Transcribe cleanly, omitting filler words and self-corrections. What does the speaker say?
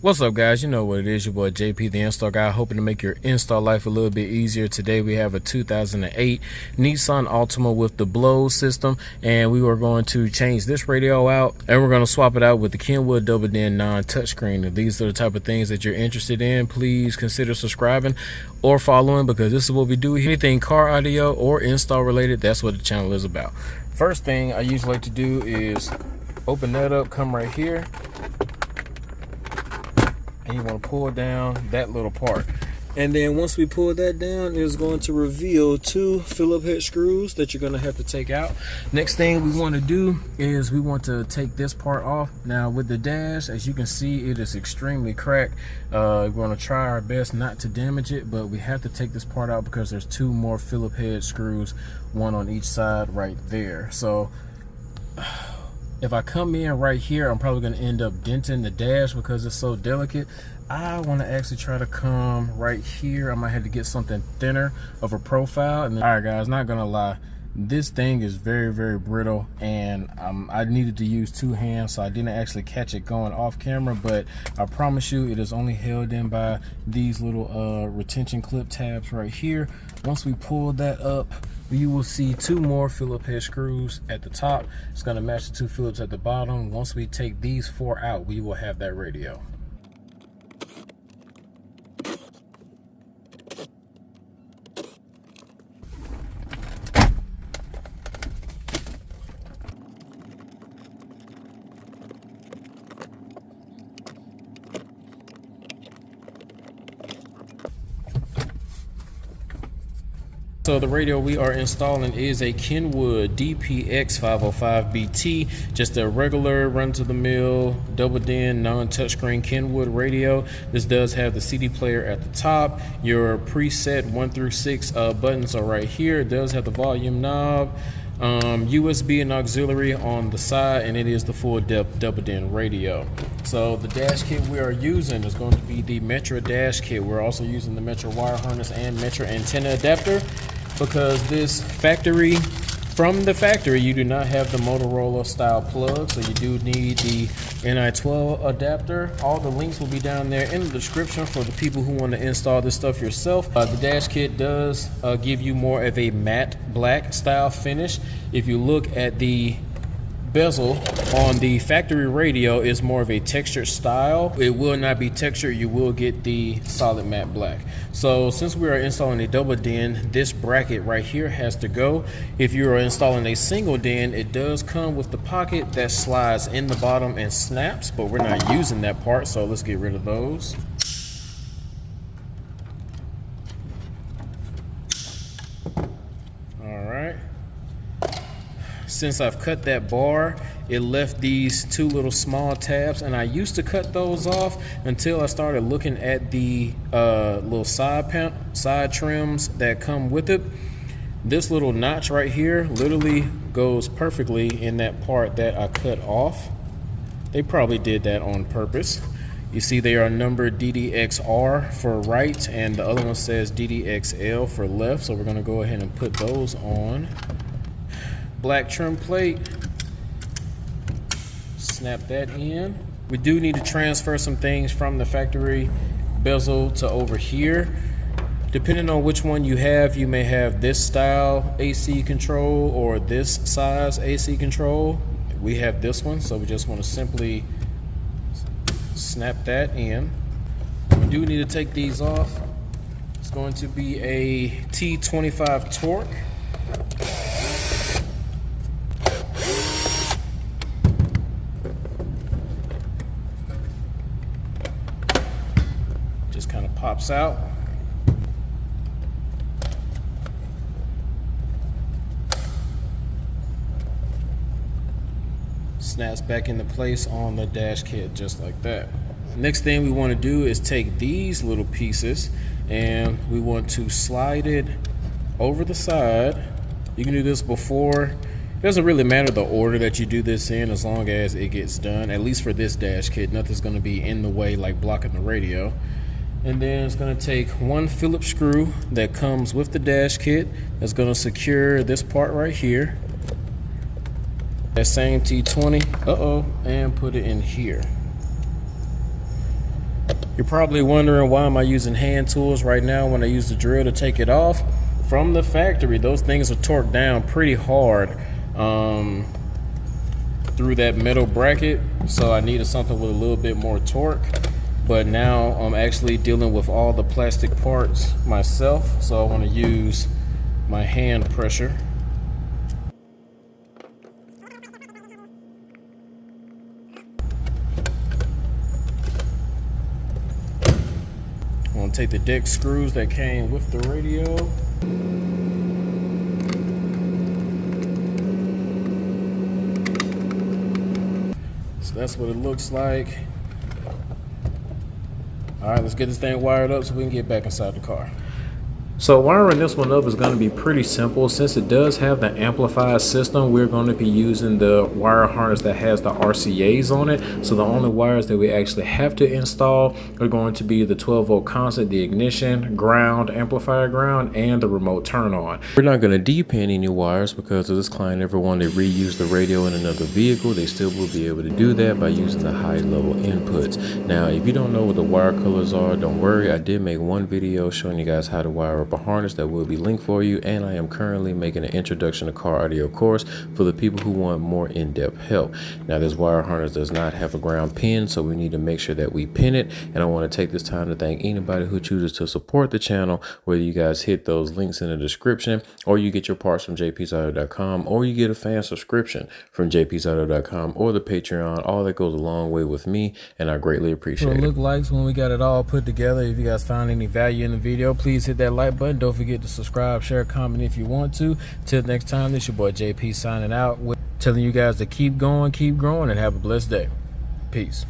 What's up, guys? You know what it is, your boy JP the Install Guy, hoping to make your install life a little bit easier. Today we have a 2008 Nissan Altima with the blow system, and we are going to change this radio out, and we're going to swap it out with the Kenwood double din non-touchscreen. If these are the type of things that you're interested in, please consider subscribing or following, because this is what we do. Anything car audio or install related, that's what the channel is about. First thing I usually like to do is open that up, come right here, and you want to pull down that little part. And then once we pull that down, it's going to reveal two Phillips head screws that you're going to have to take out. Next thing we want to do is we want to take this part off. Now with the dash, as you can see, it is extremely cracked. We're going to try our best not to damage it, but we have to take this part out because there's two more Phillips head screws, one on each side right there. So if I come in right here, I'm probably going to end up denting the dash because it's so delicate. I want to actually try to come right here. I might have to get something thinner of a profile. And then, all right, guys, not going to lie, this thing is very, very brittle, and I needed to use two hands, so I didn't actually catch it going off camera. But I promise you, it is only held in by these little retention clip tabs right here. Once we pull that up, you will see two more Phillips head screws at the top. It's going to match the two Phillips at the bottom. Once we take these four out, we will have that radio. So the radio we are installing is a Kenwood DPX505BT, just a regular run-to-the-mill double din non-touchscreen Kenwood radio. This does have the CD player at the top. Your preset 1 through 6 buttons are right here. It does have the volume knob, USB and auxiliary on the side, and it is the full depth double din radio. So the dash kit we are using is going to be the Metro dash kit. We're also using the Metro wire harness and Metro antenna adapter, because this from the factory you do not have the Motorola style plug, so you do need the NI12 adapter. All the links will be down there in the description for the people who want to install this stuff yourself. The dash kit does give you more of a matte black style finish. If you look at the bezel on the factory radio, is more of a textured style. It will not be textured, you will get the solid matte black. So since we are installing a double din, this bracket right here has to go. If you are installing a single din, it does come with the pocket that slides in the bottom and snaps, but we're not using that part, so let's get rid of those. Since I've cut that bar, it left these two little small tabs, and I used to cut those off until I started looking at the little side trims that come with it. This little notch right here literally goes perfectly in that part that I cut off. They probably did that on purpose. You see they are numbered DDXR for right, and the other one says DDXL for left, so we're going to go ahead and put those on. Black trim plate, snap that in. We do need to transfer some things from the factory bezel to over here. Depending on which one you have, you may have this style AC control or this size AC control. We have this one, so we just want to simply snap that in. We do need to take these off. It's going to be a T25 torque. Kind of pops out. Snaps back into place on the dash kit just like that. Next thing we want to do is take these little pieces and we want to slide it over the side. You can do this before. It doesn't really matter the order that you do this in, as long as it gets done. At least for this dash kit, nothing's going to be in the way like blocking the radio. And then it's going to take one Phillips screw that comes with the dash kit that's going to secure this part right here. That same T20, and put it in here. You're probably wondering, why am I using hand tools right now when I use the drill to take it off? From the factory, those things are torqued down pretty hard through that metal bracket, so I needed something with a little bit more torque. But now I'm actually dealing with all the plastic parts myself, so I want to use my hand pressure. I'm going to take the deck screws that came with the radio. So that's what it looks like. All right, let's get this thing wired up so we can get back inside the car. So wiring this one up is going to be pretty simple. Since it does have the amplified system, we're going to be using the wire harness that has the RCAs on it. So the only wires that we actually have to install are going to be the 12-volt constant, the ignition, ground, amplifier ground, and the remote turn on. We're not going to de-pin any wires because if this client ever wanted to reuse the radio in another vehicle, they still will be able to do that by using the high level inputs. Now, if you don't know what the wire colors are, don't worry. I did make one video showing you guys how to wire up a harness that will be linked for you, and I am currently making an introduction to car audio course for the people who want more in-depth help. Now, this wire harness does not have a ground pin, so we need to make sure that we pin it. And I want to take this time to thank anybody who chooses to support the channel, whether you guys hit those links in the description, or you get your parts from JPtheinstallguy.com, or you get a fan subscription from JPtheinstallguy.com, or the Patreon. All that goes a long way with me, and I greatly appreciate it. Look likes when we got it all put together. If you guys found any value in the video, please hit that like button. Don't forget to subscribe, share, comment if you want to. Till next time, this your boy JP signing out, telling you guys to keep going, keep growing, and have a blessed day. Peace.